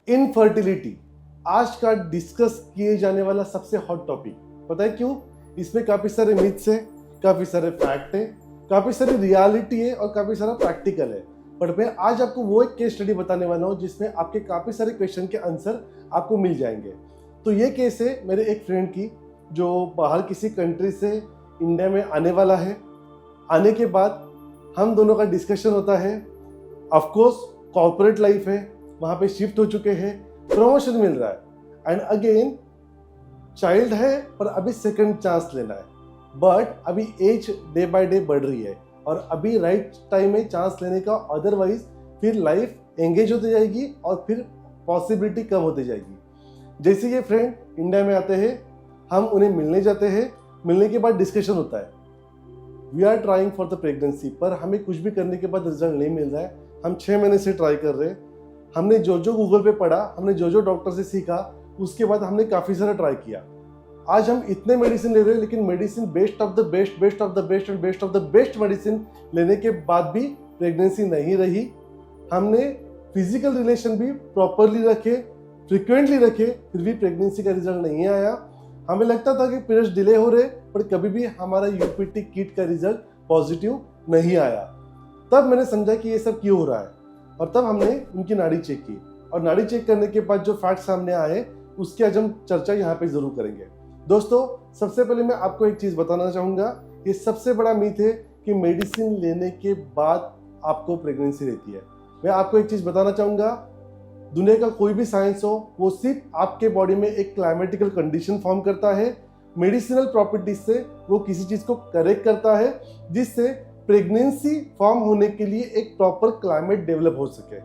Infertility आज का discuss किए जाने वाला सबसे हॉट टॉपिक। पता है क्यों? इसमें काफी सारे मिथ्स है, काफी सारे फैक्ट है, काफी सारी रियलिटी है और काफी सारा प्रैक्टिकल है। बट मैं आज आपको वो एक केस स्टडी बताने वाला हूँ जिसमें आपके काफी सारे क्वेश्चन के आंसर आपको मिल जाएंगे। तो ये केस है मेरे एक फ्रेंड की जो बाहर किसी कंट्री से इंडिया में आने वाला है। आने के बाद हम दोनों का डिस्कशन होता है। ऑफ कोर्स कॉर्पोरेट लाइफ है, वहाँ पे शिफ्ट हो चुके हैं, प्रमोशन मिल रहा है एंड अगेन चाइल्ड है पर अभी सेकंड चांस लेना है। बट अभी एज डे बाय डे बढ़ रही है और अभी राइट टाइम में चांस लेने का, अदरवाइज फिर लाइफ एंगेज होती जाएगी और फिर पॉसिबिलिटी कम होती जाएगी। जैसे ये फ्रेंड इंडिया में आते हैं, हम उन्हें मिलने जाते हैं, मिलने के बाद डिस्कशन होता है। We are trying for the pregnancy, पर हमें कुछ भी करने के बाद रिजल्ट नहीं मिल रहा है। हम 6 महीने से ट्राई कर रहे हैं। हमने जो जो गूगल पे पढ़ा, हमने जो जो डॉक्टर से सीखा, उसके बाद हमने काफ़ी सारा ट्राई किया। आज हम इतने मेडिसिन ले रहे हैं, लेकिन medicine best of the best, best of the best and best of the best medicine लेने के बाद भी प्रेगनेंसी नहीं रही। हमने फिजिकल रिलेशन भी प्रॉपरली रखे, फ्रिक्वेंटली रखे, फिर भी प्रेगनेंसी का रिजल्ट नहीं आया। हमें लगता था कि पीरियड्स डिले हो रहे, पर कभी भी हमारा यूपीटी किट का रिजल्ट पॉजिटिव नहीं आया। तब मैंने समझा कि ये सब क्यों हो रहा है और तब हमने उनकी नाड़ी चेक की और नाड़ी चेक करने के बाद जो फैक्ट सामने आए उसकी आज हम चर्चा यहाँ पे जरूर करेंगे। दोस्तों, सबसे पहले मैं आपको एक चीज बताना चाहूंगा। ये सबसे बड़ा मिथ है कि मेडिसिन लेने के बाद आपको प्रेगनेंसी रहती है। मैं आपको एक चीज बताना चाहूंगा, दुनिया का कोई भी साइंस हो, वो सिर्फ आपके बॉडी में एक क्लाइमेटिकल कंडीशन फॉर्म करता है। मेडिसिनल प्रॉपर्टीज से वो किसी चीज को करेक्ट करता है जिससे प्रेगनेंसी फॉर्म होने के लिए एक प्रॉपर क्लाइमेट डेवलप हो सके।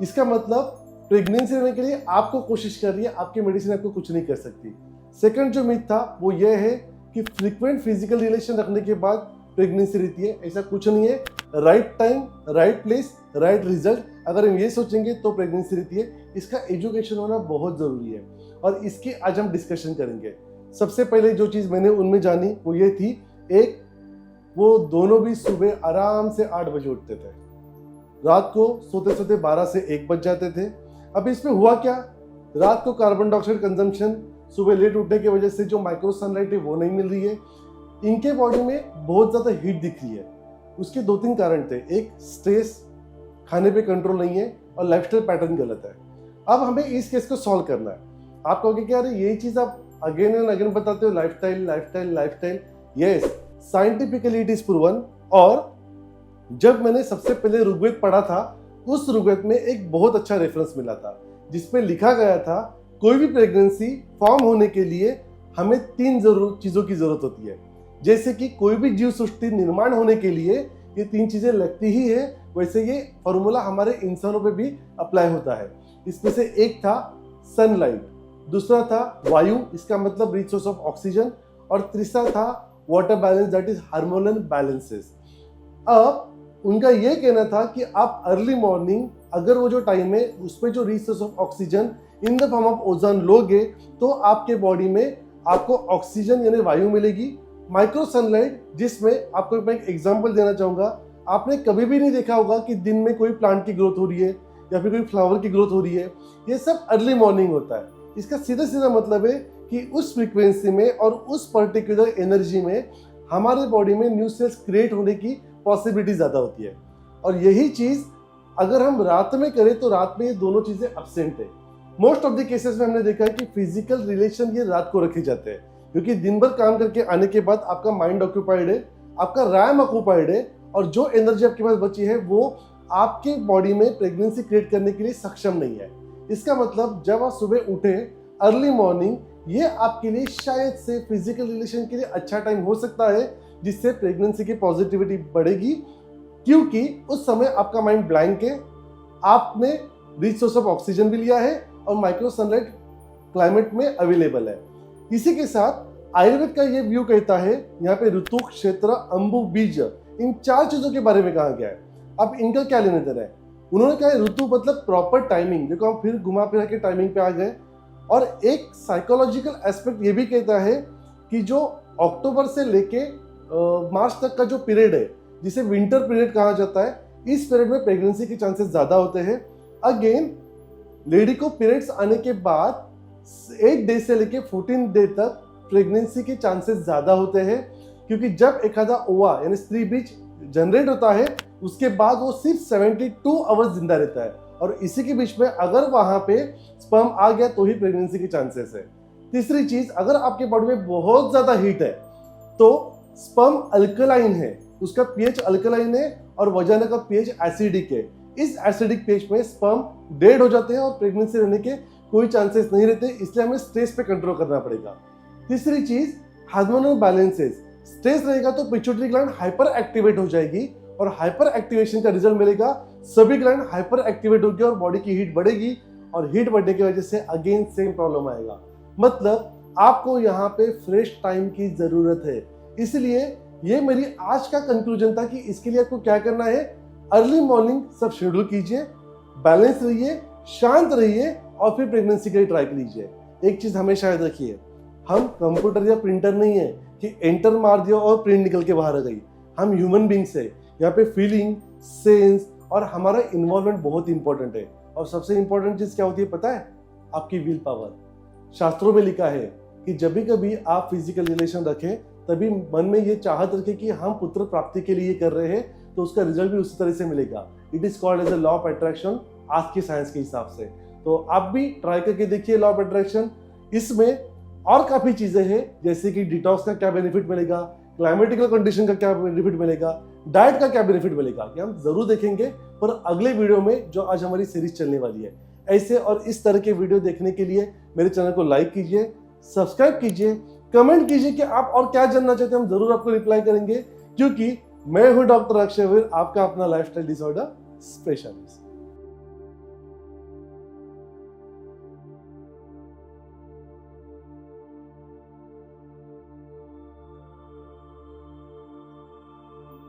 इसका मतलब प्रेगनेंसी लेने के लिए आपको कोशिश कर रही है, आपकी मेडिसिन आपको कुछ नहीं कर सकती। सेकंड जो मिथ था वो ये है कि फ्रीक्वेंट फिजिकल रिलेशन रखने के बाद प्रेगनेंसी रहती है। ऐसा कुछ नहीं है। Right time, right place, right result, अगर हम ये सोचेंगे तो प्रेगनेंसी रहती है। इसका एजुकेशन होना बहुत जरूरी है और इसकी आज हम डिस्कशन करेंगे। सबसे पहले जो चीज मैंने उनमें जानी वो ये थी, एक, वो दोनों भी सुबह आराम से 8 बजे उठते थे, रात को सोते सोते 12 से 1 बज जाते थे। अब इसमें हुआ क्या? रात को कार्बन डाइऑक्साइड कंजम्पशन, सुबह लेट उठने की वजह से जो माइक्रो सनलाइट है वो नहीं मिल रही है। इनके बॉडी में बहुत ज्यादा हीट दिख रही है। उसके 2-3 कारण थे। एक, स्ट्रेस, खाने पे कंट्रोल नहीं है और लाइफस्टाइल पैटर्न गलत है। अब हमें इस केस को सॉल्व करना है। आप कहोगे कि अरे यही चीज आप अगेन एंड अगेन बताते हो, lifestyle lifestyle lifestyle. Yes, scientifically it is proven. और जब मैंने सबसे पहले ऋग्वेद पढ़ा था, उस ऋग्वेद में एक बहुत अच्छा रेफरेंस मिला था जिसमें लिखा गया था कोई भी प्रेगनेंसी फॉर्म होने के लिए हमें 3 चीजों की जरूरत होती है। जैसे कि कोई भी जीव सृष्टि निर्माण होने के लिए ये 3 चीजें लगती ही है, वैसे ये फॉर्मूला हमारे इंसानों पे भी अप्लाई होता है। इसमें से एक था सनलाइट, दूसरा था वायु, इसका मतलब रिच सोर्स ऑफ ऑक्सीजन, और तीसरा था water balance, that is hormonal balances. अब उनका यह कहना था कि आप अर्ली मॉर्निंग अगर वो जो टाइम है उसमें जो rich source of oxygen in the form of ozone लोगे तो आपके बॉडी में आपको ऑक्सीजन यानी वायु मिलेगी। माइक्रो सनलाइट, जिसमें आपको मैं एक एग्जांपल देना चाहूंगा, आपने कभी भी नहीं देखा होगा कि दिन में कोई प्लांट की ग्रोथ हो रही है या फिर कोई फ्लावर की ग्रोथ हो रही है। ये सब अर्ली मॉर्निंग होता है। इसका सीधा सीधा मतलब है कि उस फ्रीक्वेंसी में और उस पर्टिकुलर एनर्जी में हमारे बॉडी में न्यू सेल्स क्रिएट होने की पॉसिबिलिटी ज्यादा होती है। और यही चीज अगर हम रात में करें तो रात में ये दोनों चीजें एब्सेंट है। मोस्ट ऑफ द केसेस में हमने देखा है कि फिजिकल रिलेशन ये रात को रखे जाते हैं, क्योंकि दिन भर काम करके आने के बाद आपका माइंड ऑक्यूपाइड है, आपका रैम ऑक्यूपाइड है, और जो एनर्जी आपके पास बची है वो आपके बॉडी में प्रेगनेंसी क्रिएट करने के लिए सक्षम नहीं है। इसका मतलब जब आप सुबह उठे अर्ली मॉर्निंग, ये आपके लिए शायद से फिजिकल रिलेशन के लिए अच्छा टाइम हो सकता है, जिससे प्रेगनेंसी की पॉजिटिविटी बढ़ेगी, क्योंकि उस समय आपका माइंड ब्लैंक है, आपने रिच सोर्स ऑफ ऑक्सीजन भी लिया है और माइक्रो सनलाइट क्लाइमेट में अवेलेबल है। इसी के साथ आयुर्वेद का ये व्यू कहता है, यहाँ पे ऋतु, क्षेत्र, अंबु, बीज, इन 4 चीजों के बारे में कहा गया है। अब इनका क्या लेना देना है? उन्होंने कहा है ऋतु मतलब प्रॉपर टाइमिंग, देखो हम फिर घुमा फिरा के टाइमिंग पे आ गए। और एक साइकोलॉजिकल एस्पेक्ट ये भी कहता है कि जो अक्टूबर से लेके मार्च तक का जो पीरियड है, जिसे विंटर पीरियड कहा जाता है, इस पीरियड में प्रेगनेंसी के चांसेस ज्यादा होते हैं। अगेन लेडी को पीरियड्स आने के बाद 8 डे से लेके 14 डे तक प्रेगनेंसी के चांसेस ज्यादा होते हैं, क्योंकि जब एक आधा ओवा यानी स्त्री बीज जनरेट होता है उसके बाद वो सिर्फ 72 आवर्स जिंदा रहता है, और इसी के बीच में अगर वहां पे स्पर्म आ गया तो ही प्रेगनेंसी के चांसेस है। तीसरी चीज, अगर आपके बॉडी में बहुत ज्यादा हीट है तो स्पर्म अल्कलाइन है, उसका पीएच अल्कलाइन है और वजाना का पीएच एसिडिक है। इस एसिडिक पीएच में स्पर्म डेड हो जाते हैं और प्रेगनेंसी रहने के कोई चांसेस नहीं रहते, इसलिए हमें स्ट्रेस पे कंट्रोल करना पड़ेगा। तीसरी चीज, हार्मोनल बैलेंसेस। स्ट्रेस रहेगा तो पिट्यूटरी ग्लैंड हाइपर एक्टिवेट हो जाएगी और हाइपर एक्टिवेशन का रिजल्ट मिलेगा, सभी ग्लैंड हाइपर एक्टिवेट होगी और बॉडी की हीट बढ़ेगी, और हीट बढ़ने की वजह से अगेन सेम प्रॉब्लम आएगा। मतलब आपको यहाँ पे फ्रेश टाइम की जरूरत है। इसलिए ये मेरी आज का कंक्लूजन था कि इसके लिए आपको क्या करना है, अर्ली मॉर्निंग सब शेड्यूल कीजिए, बैलेंस रहिए, शांत रहिए और फिर प्रेगनेंसी के लिए ट्राई कीजिए। एक चीज हमेशा याद रखिए, हम कंप्यूटर या प्रिंटर नहीं है कि एंटर मार दिया और प्रिंट निकल के बाहर आ गई। हम ह्यूमन बींग्स है, यहाँ पे फीलिंग, सेंस और हमारा इन्वॉल्वमेंट बहुत इंपॉर्टेंट है। और सबसे इंपॉर्टेंट चीज क्या होती है पता है, आपकी विल पावर। शास्त्रों में लिखा है कि जब भी कभी आप फिजिकल रिलेशन रखें तभी मन में ये चाहत रखें कि हम पुत्र प्राप्ति के लिए कर रहे हैं, तो उसका रिजल्ट भी उसी तरह से मिलेगा। It is called as a law of attraction आज की साइंस के हिसाब से। तो आप भी ट्राई करके देखिए लॉ ऑफ अट्रैक्शन। इसमें और काफी चीजें हैं, जैसे कि डिटॉक्स का क्या बेनिफिट मिलेगा, क्लाइमेटिकल कंडीशन का क्या बेनिफिट मिलेगा, डाइट का क्या बेनिफिट मिलेगा, कि हम जरूर देखेंगे पर अगले वीडियो में जो आज हमारी सीरीज चलने वाली है। ऐसे और इस तरह के वीडियो देखने के लिए मेरे चैनल को लाइक कीजिए, सब्सक्राइब कीजिए, कमेंट कीजिए कि आप और क्या जानना चाहते हैं, हम जरूर आपको रिप्लाई करेंगे, क्योंकि मैं हूं डॉक्टर अक्षय वीर, आपका अपना लाइफस्टाइल डिसऑर्डर स्पेशलिस्ट।